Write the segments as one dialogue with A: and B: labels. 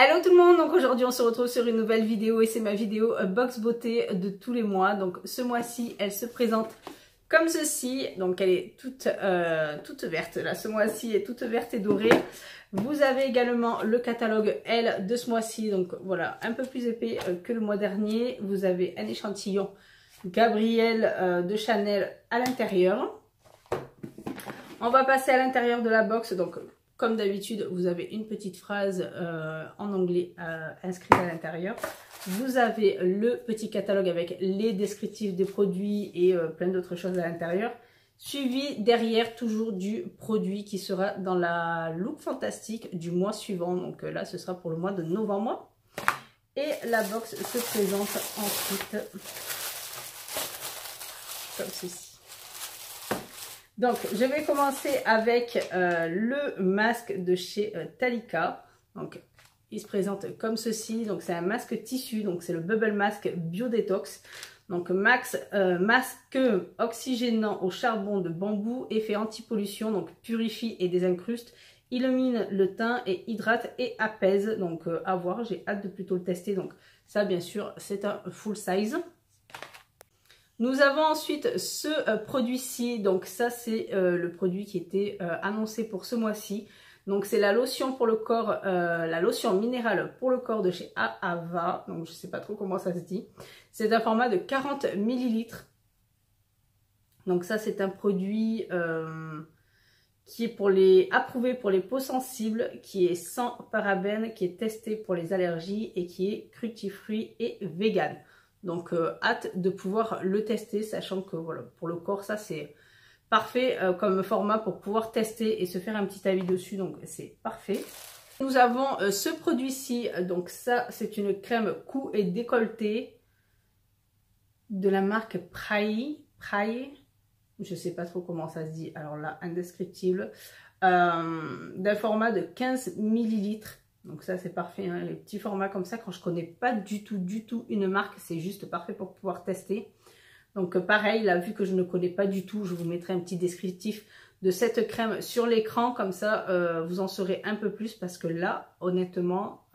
A: Hello tout le monde, donc aujourd'hui on se retrouve sur une nouvelle vidéo et c'est ma vidéo box beauté de tous les mois. Donc ce mois-ci elle se présente comme ceci, donc elle est toute verte là, ce mois-ci est toute verte et dorée. Vous avez également le catalogue L de ce mois-ci, donc voilà, un peu plus épais que le mois dernier. Vous avez un échantillon Gabrielle de Chanel à l'intérieur. On va passer à l'intérieur de la box, donc comme d'habitude, vous avez une petite phrase en anglais inscrite à l'intérieur. Vous avez le petit catalogue avec les descriptifs des produits et plein d'autres choses à l'intérieur. Suivi derrière toujours du produit qui sera dans la look fantastique du mois suivant. Donc là, ce sera pour le mois de novembre. Et la box se présente ensuite comme ceci. Donc, je vais commencer avec le masque de chez Talika. Donc, il se présente comme ceci. Donc, c'est un masque tissu. Donc, c'est le Bubble Mask Bio Detox. Donc, masque oxygénant au charbon de bambou, effet anti-pollution. Donc, purifie et désincruste, illumine le teint et hydrate et apaise. Donc, à voir. J'ai hâte de plutôt le tester. Donc, ça, bien sûr, c'est un full size. Nous avons ensuite ce produit-ci, donc ça c'est le produit qui était annoncé pour ce mois-ci. Donc c'est la lotion pour le corps, la lotion minérale pour le corps de chez Ahava, donc je ne sais pas trop comment ça se dit. C'est un format de 40 ml. Donc ça c'est un produit qui est approuvé pour les peaux sensibles, qui est sans parabènes, qui est testé pour les allergies et qui est cruelty-free et vegan. Donc hâte de pouvoir le tester, sachant que voilà, pour le corps ça c'est parfait comme format pour pouvoir tester et se faire un petit avis dessus, donc c'est parfait. Nous avons ce produit-ci, donc ça c'est une crème cou et décolleté de la marque Praille, je sais pas trop comment ça se dit, alors là indescriptible, d'un format de 15 ml. Donc ça c'est parfait, hein, les petits formats comme ça, quand je connais pas du tout une marque, c'est juste parfait pour pouvoir tester. Donc pareil, là vu que je ne connais pas du tout, je vous mettrai un petit descriptif de cette crème sur l'écran, comme ça vous en saurez un peu plus, parce que là honnêtement,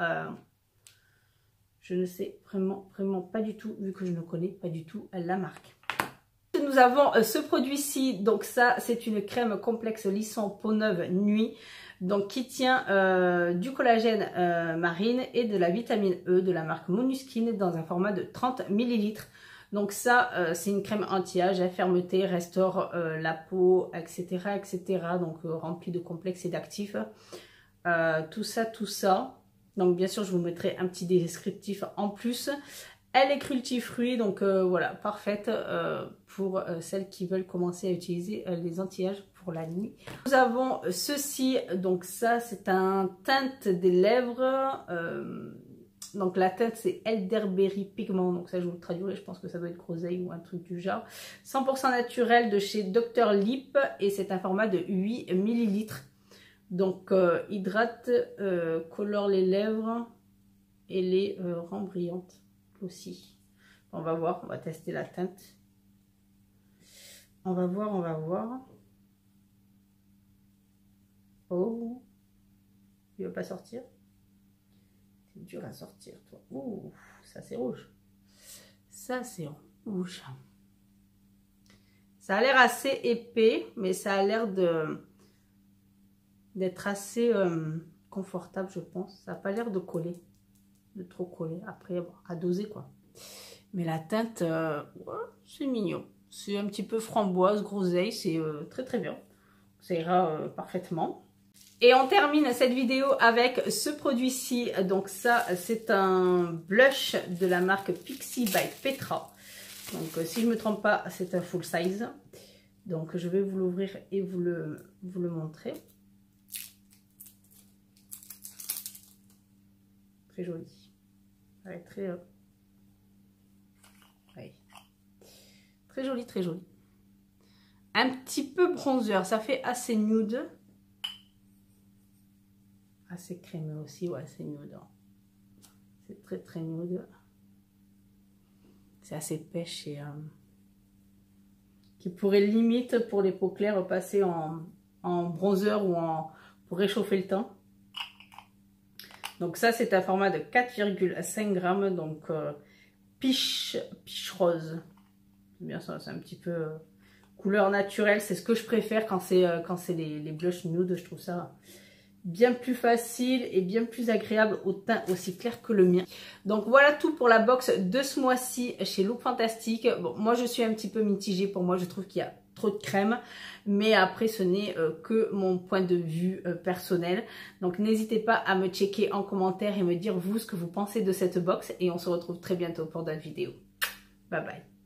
A: je ne sais vraiment pas du tout, vu que je ne connais pas du tout la marque. Nous avons ce produit-ci, donc ça c'est une crème complexe lisson peau neuve nuit. Donc qui tient du collagène marine et de la vitamine E de la marque Monuskin dans un format de 30 ml. Donc ça c'est une crème anti-âge, fermeté, restaure la peau, etc. Donc remplie de complexes et d'actifs. Tout ça. Donc bien sûr je vous mettrai un petit descriptif en plus. Elle est cruelty-free, donc voilà, parfaite pour celles qui veulent commencer à utiliser les anti-âges pour la nuit. Nous avons ceci, donc ça c'est un teinte des lèvres. Donc la teinte c'est Elderberry Pigment, donc ça je vous le traduirai, je pense que ça doit être groseille ou un truc du genre. 100% naturel de chez Dr Lip et c'est un format de 8 ml. Donc hydrate, colore les lèvres et les rend brillantes aussi. On va voir, on va tester la teinte. On va voir. Oh, il va pas sortir. C'est dur à sortir, toi. Ouh, ça c'est rouge. Ça c'est rouge. Ça a l'air assez épais, mais ça a l'air d'être assez confortable, je pense. Ça n'a pas l'air de coller. De trop coller, après bon, à doser quoi. Mais la teinte ouais, c'est mignon, c'est un petit peu framboise, groseille, c'est très bien, ça ira parfaitement. Et on termine cette vidéo avec ce produit-ci. Donc ça c'est un blush de la marque Pixi by Petra. Donc si je me trompe pas, c'est un full size. Donc je vais vous l'ouvrir et vous le montrer. Très joli. Ouais, très joli. Un petit peu bronzer, ça fait assez nude. Assez crémeux aussi, ouais, c'est nude. Hein. C'est très nude. C'est assez pêche et qui pourrait limite pour les peaux claires passer en bronzer ou pour réchauffer le teint. Donc ça, c'est un format de 4,5 grammes, donc peach rose. C'est bien ça, c'est un petit peu couleur naturelle. C'est ce que je préfère quand c'est les blushs nude. Je trouve ça bien plus facile et bien plus agréable au teint aussi clair que le mien. Donc voilà tout pour la box de ce mois-ci chez Look Fantastic. Bon, moi je suis un petit peu mitigée. Pour moi, je trouve qu'il y a trop de crème, mais après ce n'est que mon point de vue personnel. Donc n'hésitez pas à me checker en commentaire et me dire vous ce que vous pensez de cette box, et on se retrouve très bientôt pour d'autres vidéos. Bye bye.